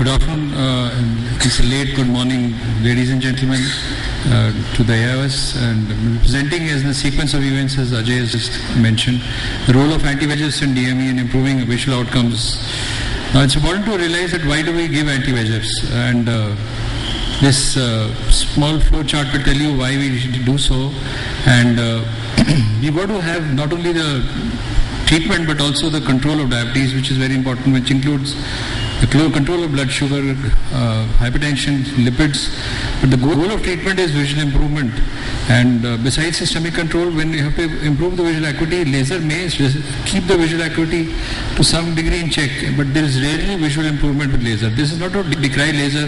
Good afternoon, it's a late good morning, ladies and gentlemen, to the AIOS, and presenting as the sequence of events as Ajay has just mentioned, the role of anti-VEGFs and DME in improving visual outcomes. Now it's important to realize that why do we give anti-VEGFs, and this small flow chart will tell you why we should do so, and we've got to have not only the treatment but also the control of diabetes, which is very important, which includes the control of blood sugar, hypertension, lipids. But the goal of treatment is visual improvement. And besides systemic control, when you have to improve the visual acuity, laser may keep the visual acuity to some degree in check, but there is rarely visual improvement with laser. This is not to decry laser.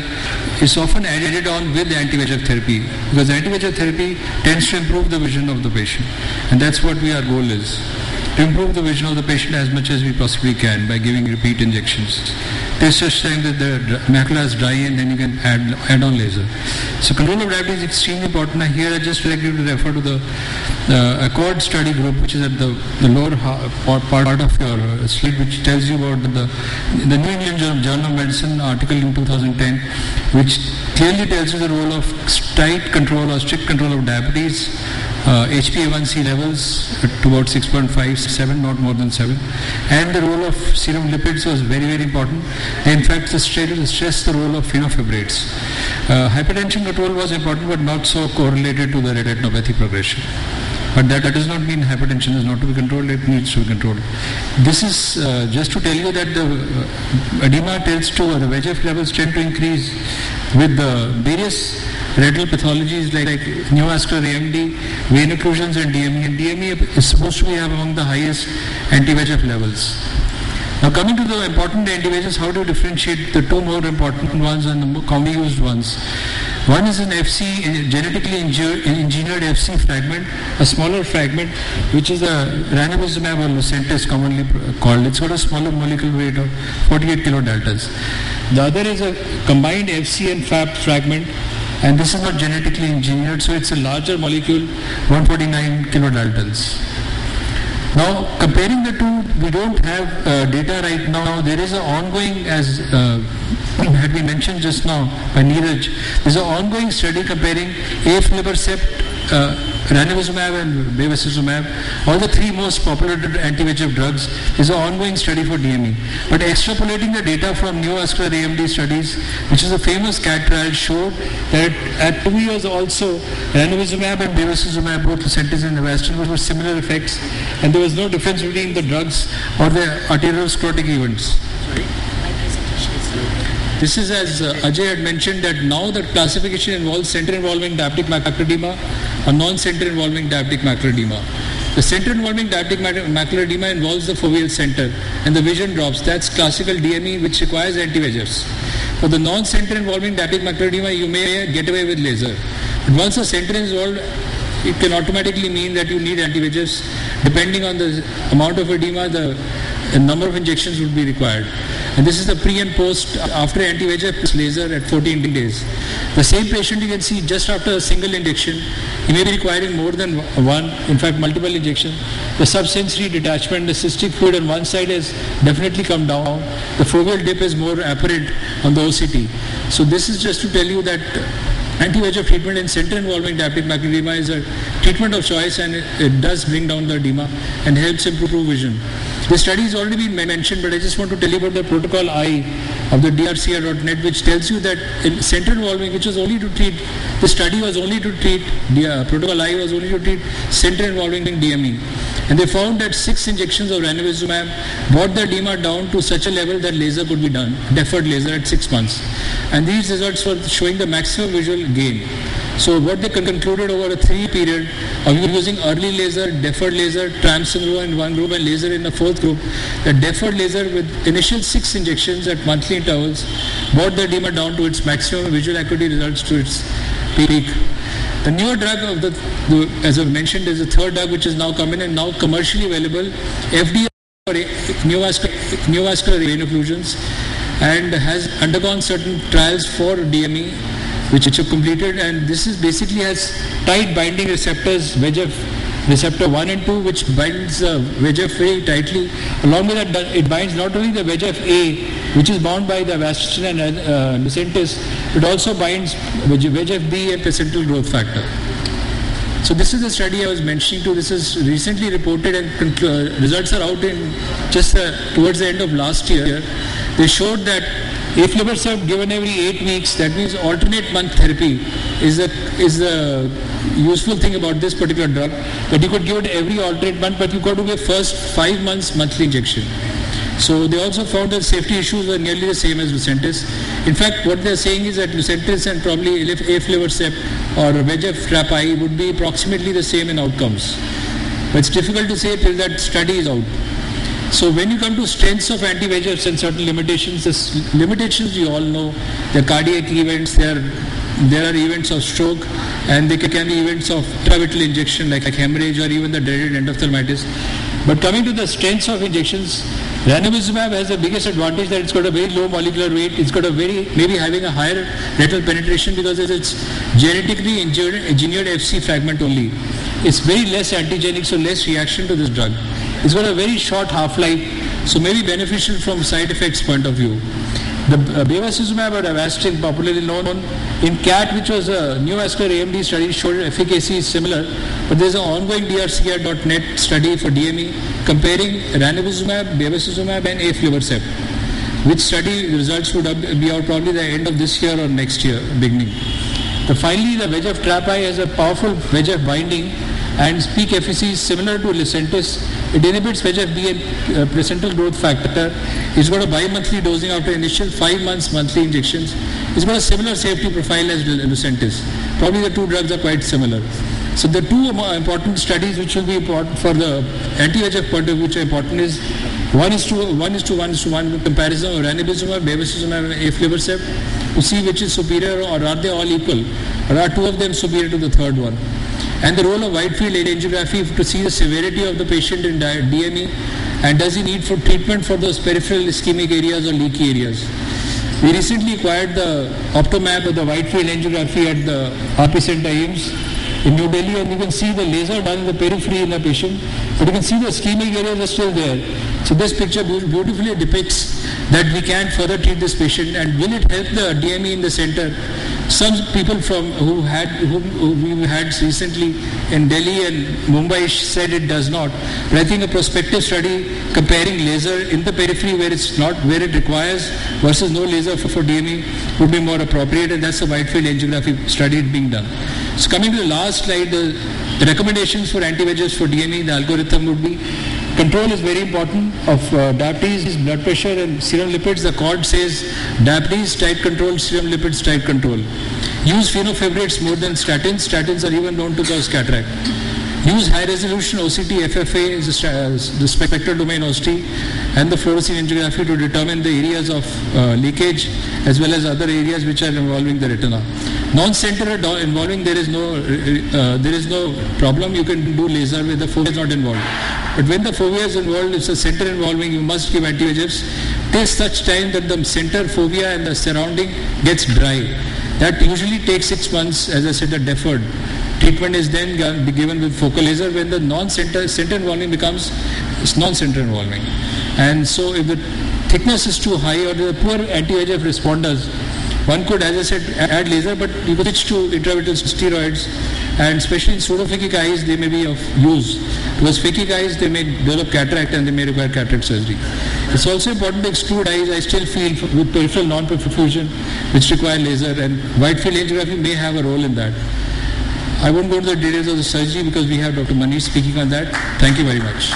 It's often added on with anti-VEGF therapy, because anti-VEGF therapy tends to improve the vision of the patient. And that's what our goal is, to improve the vision of the patient as much as we possibly can by giving repeat injections. There's such time that the macula is dry, and then you can add on laser. So control of diabetes is extremely important. Now here I just like you to refer to the ACCORD study group, which is at the lower part of your slide, which tells you about the New England Journal of Medicine article in 2010, which clearly tells you the role of tight control or strict control of diabetes, HbA1c levels to about 6.5, 7, not more than 7, and the role of serum lipids was very, very important. In fact, the stress the role of phenofibrates. Hypertension control was important, but not so correlated to the retinopathy progression. But that does not mean hypertension is not to be controlled, it needs to be controlled. This is just to tell you that the edema tends to, the VEGF levels tend to increase with the various retinal pathologies like neovascular AMD, vein occlusions and DME. And DME is supposed to be among the highest anti-VEGF levels. Now coming to the important anti-VEGFs, how to differentiate the two more important ones and the more commonly used ones. One is an FC, genetically engineered FC fragment, a smaller fragment, which is a ranibizumab or Lucentis commonly called. It's got a smaller molecular weight of 48 kilodaltons. The other is a combined FC and FAP fragment, and this is not genetically engineered, so it's a larger molecule, 149 kilodaltons. Now, comparing the two, we don't have data right now. There is an ongoing, as had been mentioned just now by Neeraj, there's an ongoing study comparing aflibercept, ranibizumab and bevacizumab, all the three most popular anti-VEGF drugs. There's an ongoing study for DME. But extrapolating the data from neovascular AMD studies, which is a famous CAT trial, showed that at 2 years also, ranibizumab and bevacizumab, both Lucentis and Avastin, were similar effects, and there was no difference between the drugs or the arteriosclerotic events. This is, as Ajay had mentioned, that now the classification involves center-involving diabetic macular edema or non-center involving diabetic macular edema. The center-involving diabetic macular edema involves the foveal center and the vision drops. That's classical DME, which requires anti-VEGFs. For the non-center involving diabetic macular edema, you may get away with laser. But once the center is involved, it can automatically mean that you need anti-VEGFs. Depending on the amount of edema, the number of injections would be required. And this is the pre and post after anti-VEGF laser at 14 days. The same patient you can see just after a single injection, he may be requiring more than one, in fact multiple injections. The subsensory detachment, the cystic fluid on one side has definitely come down. The foveal dip is more apparent on the OCT. So this is just to tell you that anti-VEGF treatment in center-involving diabetic macular edema is a treatment of choice, and it does bring down the edema and helps improve vision. The study has already been mentioned, but I just want to tell you about the protocol I of the drcr.net, which tells you that in center-involving, which was only to treat, the study was only to treat, protocol I was only to treat center-involving DME. And they found that 6 injections of ranibizumab brought the edema down to such a level that laser could be done, deferred laser at 6 months. And these results were showing the maximum visual gain. So what they concluded over a 3 period of using early laser, deferred laser, triamcinolone in one group and laser in the fourth group, the deferred laser with initial 6 injections at monthly intervals brought the edema down to its maximum visual acuity results to its peak. The newer drug of as I mentioned, is a third drug which is now coming and now commercially available, FDA for neovascular vein occlusions, and has undergone certain trials for DME, which have completed, and this is basically has tight binding receptors, VEGF receptor 1 and 2, which binds VEGF very tightly. Along with that, it binds not only the VEGF-A, which is bound by the Avastin and Lucentis, but also binds VEGF-B and placental growth factor. So this is the study I was mentioning to. This is recently reported and results are out in just towards the end of last year. They showed that aflibercept given every 8 weeks, that means alternate month therapy, is the useful thing about this particular drug, that you could give it every alternate month, but you got to give first 5 months monthly injection. So they also found that safety issues were nearly the same as Lucentis. In fact, what they're saying is that Lucentis and probably aflibercept or VEGF TRAP-I would be approximately the same in outcomes. But it's difficult to say till that study is out. So when you come to strengths of anti-VEGFs and certain limitations, the limitations you all know, the cardiac events, there are events of stroke, and there can be events of intravitreal injection like hemorrhage or even the dreaded endophthalmitis. But coming to the strengths of injections, ranibizumab has the biggest advantage that it's got a very low molecular weight. It's got a maybe having a higher retinal penetration because it's genetically engineered FC fragment only. It's very less antigenic, so less reaction to this drug. It's got a very short half-life, so maybe beneficial from side effects point of view. The bevacizumab or Avastin, popularly known in CAT, which was a neovascular AMD study, showed efficacy is similar, but there's an ongoing drcr.net study for DME comparing ranibizumab, bevacizumab and aflibercept, which study results would be out probably the end of this year or next year beginning. Finally, the VEGF TRAP-I has a powerful VEGF binding and peak efficacy is similar to Lucentis. It inhibits VEGF-B and placental growth factor. It's got a bi-monthly dosing after initial 5 months monthly injections. It's got a similar safety profile as Lucentis. Probably the two drugs are quite similar. So the two important studies which will be important for the anti-VEGF point of view, which are important, is 1:1:1 comparison of ranibizumab, bevacizumab and aflibercept to see which is superior, or are they all equal, or are two of them superior to the third one. And the role of wide field angiography to see the severity of the patient in DME, and does he need for treatment for those peripheral ischemic areas or leaky areas. We recently acquired the Optomap, or the wide field angiography, at the RP Center AIIMS in New Delhi, and you can see the laser done in the periphery in the patient, but you can see the ischemic areas are still there. So this picture beautifully depicts that we can further treat this patient, and will it help the DME in the center? Some people who we had recently in Delhi and Mumbai said it does not. But I think a prospective study comparing laser in the periphery where it requires versus no laser for DME would be more appropriate, and that's a wide field angiography study being done. So coming to the last slide, the recommendations for anti-VEGFs for DME, the algorithm would be: control is very important of diabetes, blood pressure and serum lipids. The CORD says diabetes tight control, serum lipids tight control. Use phenofibrates more than statins. Statins are even known to cause cataract. Use high resolution OCT FFA, is the spectral domain OCT, and the fluorescein angiography to determine the areas of leakage as well as other areas which are involving the retina. Non-center involving, there is no problem. You can do laser where the fovea is not involved. But when the fovea is involved, it's a center involving, you must give anti-VEGFs till such time that the center fovea and the surrounding gets dry. That usually takes 6 months, as I said, a deferred. Treatment is then given with focal laser when the center involving becomes non-center involving. And so if the thickness is too high or the poor anti-VEGF responders, one could, as I said, add laser, but you could switch to intravitreal steroids, and especially in pseudophakic eyes, they may be of use. Because phakic eyes, they may develop cataract and they may require cataract surgery. It's also important to exclude eyes, I still feel, with peripheral non-perfusion, which require laser, and wide field angiography may have a role in that. I won't go into the details of the surgery because we have Dr. Manish speaking on that. Thank you very much.